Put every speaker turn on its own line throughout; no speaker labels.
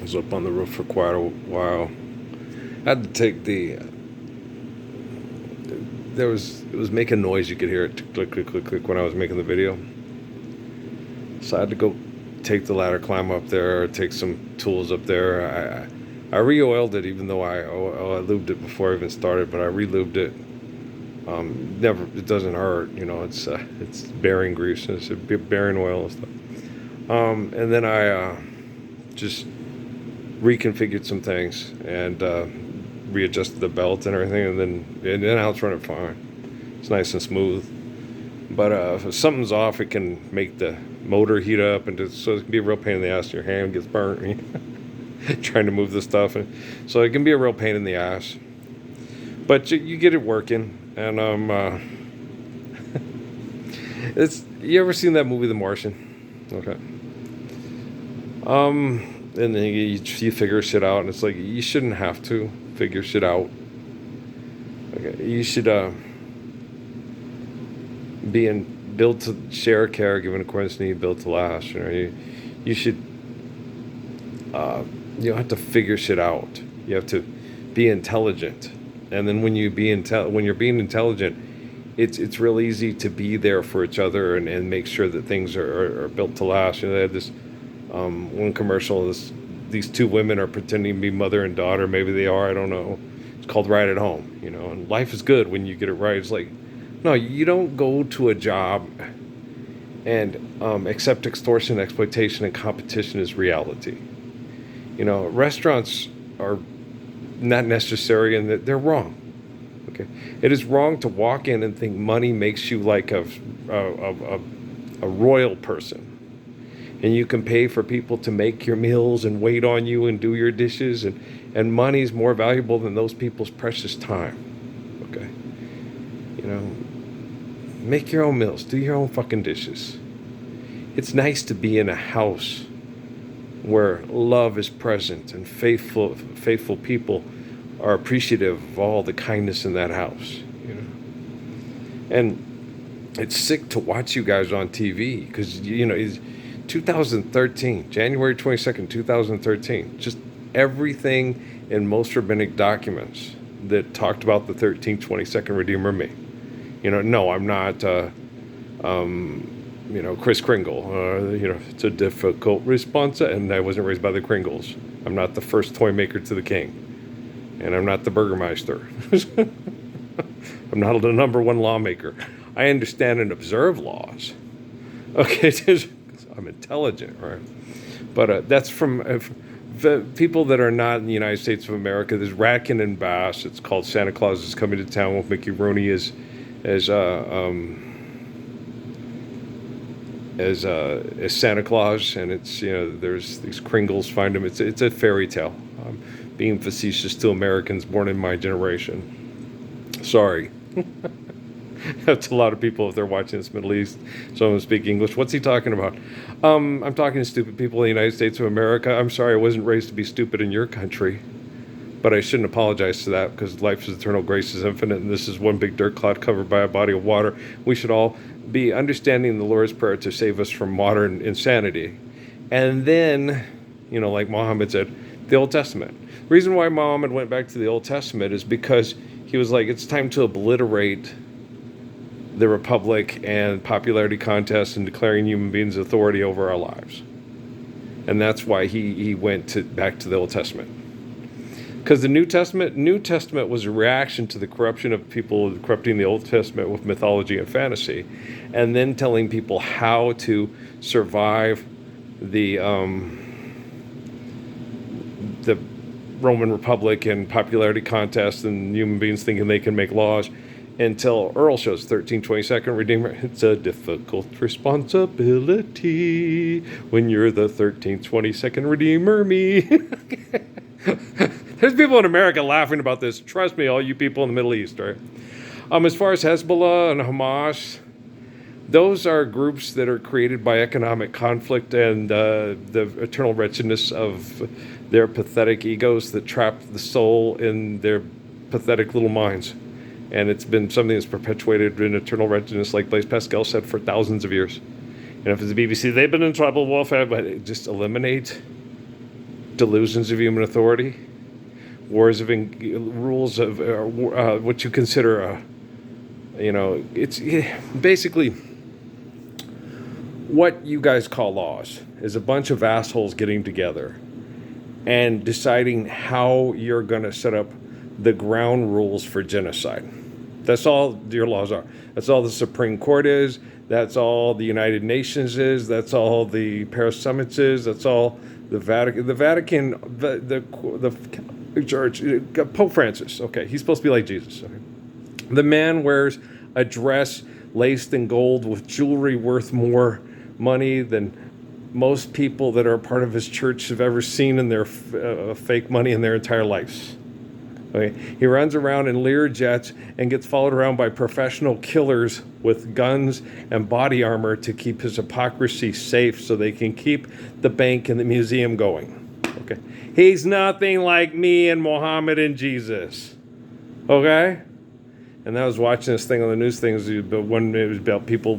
I was up on the roof for quite a while. I had to take the. It was making noise. You could hear it click, click, click, click when I was making the video. So I had to go take the ladder, climb up there, take some tools up there. I re-oiled it, even though I lubed it before I even started, but I re-lubed it. Never, it doesn't hurt, it's bearing grease, it's a bearing oil and stuff. And then I just reconfigured some things and readjusted the belt and everything, and then now it's running fine. It's nice and smooth. But if something's off, it can make the motor heat up, and so it can be a real pain in the ass. Your hand gets burnt trying to move the stuff, and so it can be a real pain in the ass. But you get it working, and it's you ever seen that movie, The Martian? Okay. And then you figure shit out, and it's like you shouldn't have to figure shit out. Okay, you should being built to share, care, given accordance to need, built to last. You should you don't have to figure shit out. You have to be intelligent, and then when you're being intelligent, it's real easy to be there for each other and make sure that things are built to last. They had this one commercial. These two women are pretending to be mother and daughter. Maybe they are. I don't know. It's called Right at Home. And life is good when you get it right. It's like, no, you don't go to a job and accept extortion, exploitation, and competition as reality. Restaurants are not necessary, and that they're wrong. Okay, it is wrong to walk in and think money makes you like a royal person, and you can pay for people to make your meals and wait on you and do your dishes, and money is more valuable than those people's precious time. Okay, make your own meals, do your own fucking dishes. It's nice to be in a house where love is present and faithful people are appreciative of all the kindness in that house. And it's sick to watch you guys on TV because it's 2013, January 22nd, 2013. Just everything in most rabbinic documents that talked about the 1322nd Redeemer me. No, I'm not. Kris Kringle. It's a difficult response, and I wasn't raised by the Kringles. I'm not the first toy maker to the king, and I'm not the Burgermeister. I'm not the number one lawmaker. I understand and observe laws. Okay, I'm intelligent, right? But that's from the people that are not in the United States of America. There's Ratkin and Bass. It's called Santa Claus is Coming to Town with Mickey Rooney as Santa Claus, and it's there's these Kringles find him. It's a fairy tale. Being facetious to Americans born in my generation. Sorry. That's a lot of people if they're watching this Middle East. Someone speak English. What's he talking about? I'm talking to stupid people in the United States of America. I'm sorry I wasn't raised to be stupid in your country. But I shouldn't apologize to that because life's eternal, grace is infinite, and this is one big dirt cloud covered by a body of water. We should all be understanding the Lord's Prayer to save us from modern insanity. And then, like Muhammad said, the Old Testament. The reason why Muhammad went back to the Old Testament is because he was like, it's time to obliterate the republic and popularity contests and declaring human beings authority over our lives. And that's why he went back to the Old Testament. Because the New Testament was a reaction to the corruption of people corrupting the Old Testament with mythology and fantasy, and then telling people how to survive the Roman Republic and popularity contests and human beings thinking they can make laws until Earl shows 1322nd Redeemer. It's a difficult responsibility when you're the 1322nd Redeemer me. There's people in America laughing about this. Trust me, all you people in the Middle East, right? As far as Hezbollah and Hamas, those are groups that are created by economic conflict and the eternal wretchedness of their pathetic egos that trap the soul in their pathetic little minds. And it's been something that's perpetuated in eternal wretchedness, like Blaise Pascal said, for thousands of years. If it's the BBC, they've been in trouble, but just eliminate delusions of human authority, wars of rules of what you consider it's basically what you guys call laws is a bunch of assholes getting together and deciding how you're going to set up the ground rules for genocide. That's all your laws are. That's all the Supreme Court is. That's all the United Nations is. That's all the Paris Summits is. That's all the Vatican. The Vatican, the Church, Pope Francis. Okay, he's supposed to be like Jesus. Okay? The man wears a dress laced in gold with jewelry worth more money than most people that are a part of his church have ever seen in their fake money in their entire lives. Okay. He runs around in Lear jets and gets followed around by professional killers with guns and body armor to keep his hypocrisy safe so they can keep the bank and the museum going. Okay. He's nothing like me and Muhammad and Jesus. Okay? And I was watching this thing on the news things, but when it was about people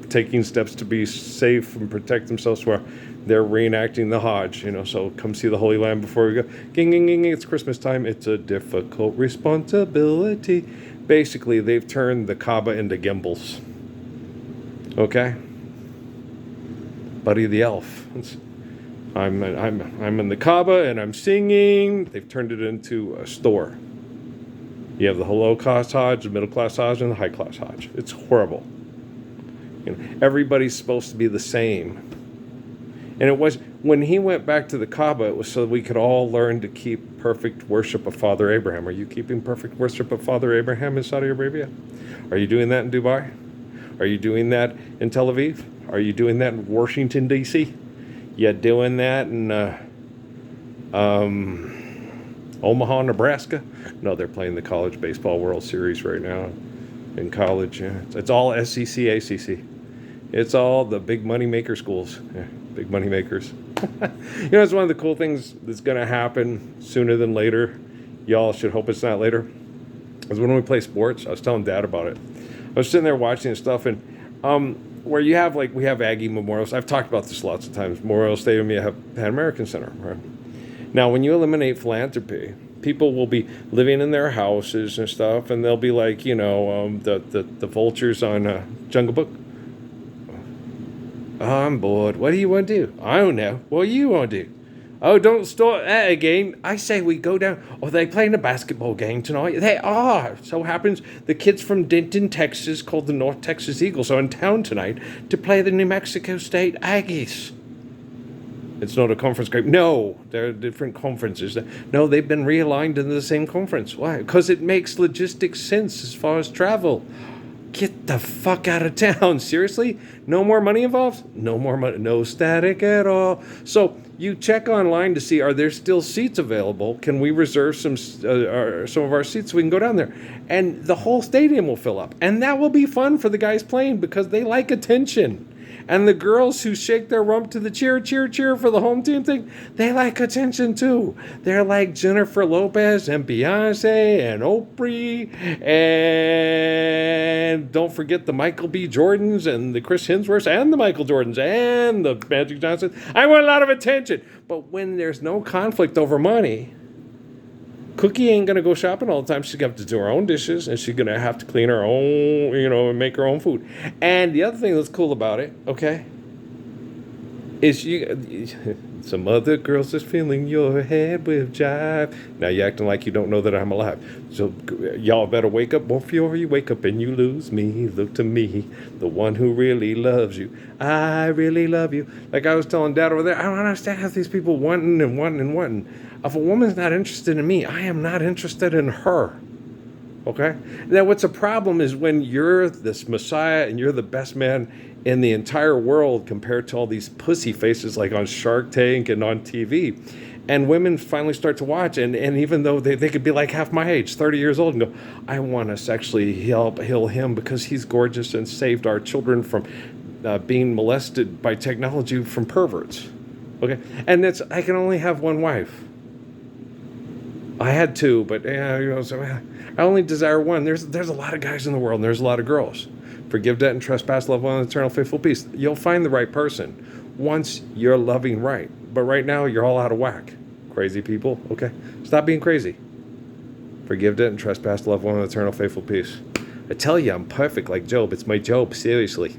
taking steps to be safe and protect themselves where they're reenacting the Hajj, so come see the Holy Land before we go. Ging, ging, ging, it's Christmas time. It's a difficult responsibility. Basically, they've turned the Kaaba into gimbals. Okay? Buddy the Elf. I'm in the Kaaba and I'm singing. They've turned it into a store. You have the low-class Hajj, the middle-class Hajj, and the high-class Hajj. It's horrible. Everybody's supposed to be the same. And it was, when he went back to the Kaaba, it was so that we could all learn to keep perfect worship of Father Abraham. Are you keeping perfect worship of Father Abraham in Saudi Arabia? Are you doing that in Dubai? Are you doing that in Tel Aviv? Are you doing that in Washington, D.C.? You doing that in Omaha, Nebraska? No, they're playing the College Baseball World Series right now in college. Yeah. It's all SEC, ACC. It's all the big money maker schools. Yeah, big money makers. It's one of the cool things that's going to happen sooner than later. Y'all should hope it's not later. Is when we play sports. I was telling Dad about it. I was sitting there watching this stuff, and where you have, we have Aggie Memorials. I've talked about this lots of times. Memorial Stadium, you have Pan American Center, right? Now, when you eliminate philanthropy, people will be living in their houses and stuff, and they'll be like, the vultures on Jungle Book. I'm bored. What do you want to do? I don't know. What do you want to do? Oh, don't start that again. I say we go down. Oh, they playing a basketball game tonight? They are. So happens the kids from Denton, Texas, called the North Texas Eagles, are in town tonight to play the New Mexico State Aggies. It's not a conference game. No, they're different conferences. No, they've been realigned into the same conference. Why? Because it makes logistics sense as far as travel. Get the fuck out of town. Seriously? No more money involved? No more money. No static at all. So you check online to see, are there still seats available? Can we reserve some of our seats so we can go down there? And the whole stadium will fill up. And that will be fun for the guys playing because they like attention. And the girls who shake their rump to the cheer, cheer, cheer for the home team thing, they like attention too. They're like Jennifer Lopez and Beyonce and Oprah. And don't forget the Michael B. Jordans and the Chris Hemsworths and the Michael Jordans and the Magic Johnson. I want a lot of attention. But when there's no conflict over money, Cookie ain't going to go shopping all the time. She's going to have to do her own dishes, and she's going to have to clean her own, and make her own food. And the other thing that's cool about it, okay, is some other girls is filling your head with jive. Now you're acting like you don't know that I'm alive. So y'all better wake up. Before you wake up and you lose me, look to me, the one who really loves you. I really love you. Like I was telling Dad over there, I don't understand how these people wanting and wanting and wanting. If a woman's not interested in me, I am not interested in her. Okay? Now, what's a problem is when you're this Messiah and you're the best man in the entire world compared to all these pussy faces like on Shark Tank and on TV. And women finally start to watch, and even though they could be like half my age, 30 years old, and go, I want to sexually heal him because he's gorgeous and saved our children from being molested by technology from perverts. Okay? And I can only have one wife. I had two, but so I only desire one. There's a lot of guys in the world, and there's a lot of girls. Forgive debt and trespass, love one, eternal faithful peace. You'll find the right person once you're loving right. But right now, you're all out of whack. crazy people. Okay, stop being crazy. Forgive it and trespass, love one, and eternal faithful peace. I tell you, I'm perfect like Job. It's my Job, seriously.